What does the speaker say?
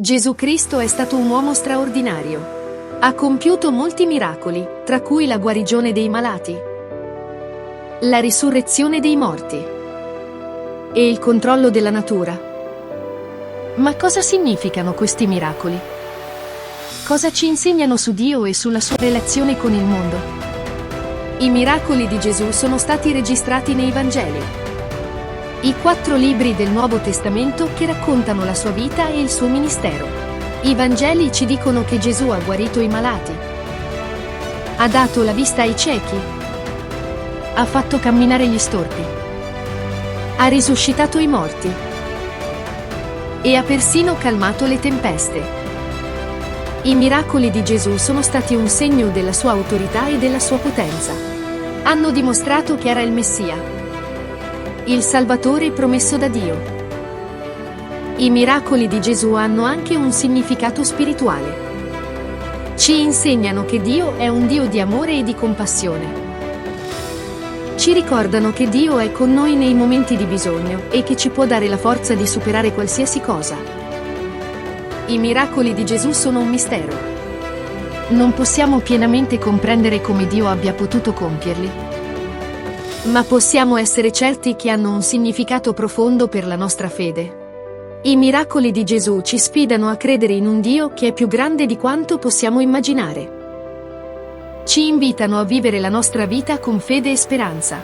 Gesù Cristo è stato un uomo straordinario. Ha compiuto molti miracoli, tra cui la guarigione dei malati, la risurrezione dei morti e il controllo della natura. Ma cosa significano questi miracoli? Cosa ci insegnano su Dio e sulla sua relazione con il mondo? I miracoli di Gesù sono stati registrati nei Vangeli, i 4 libri del Nuovo Testamento che raccontano la sua vita e il suo ministero. I Vangeli ci dicono che Gesù ha guarito i malati, ha dato la vista ai ciechi, ha fatto camminare gli storpi, ha risuscitato i morti e ha persino calmato le tempeste. I miracoli di Gesù sono stati un segno della sua autorità e della sua potenza. Hanno dimostrato che era il Messia, il Salvatore promesso da Dio. I miracoli di Gesù hanno anche un significato spirituale. Ci insegnano che Dio è un Dio di amore e di compassione. Ci ricordano che Dio è con noi nei momenti di bisogno e che ci può dare la forza di superare qualsiasi cosa. I miracoli di Gesù sono un mistero. Non possiamo pienamente comprendere come Dio abbia potuto compierli, ma possiamo essere certi che hanno un significato profondo per la nostra fede. I miracoli di Gesù ci sfidano a credere in un Dio che è più grande di quanto possiamo immaginare. Ci invitano a vivere la nostra vita con fede e speranza.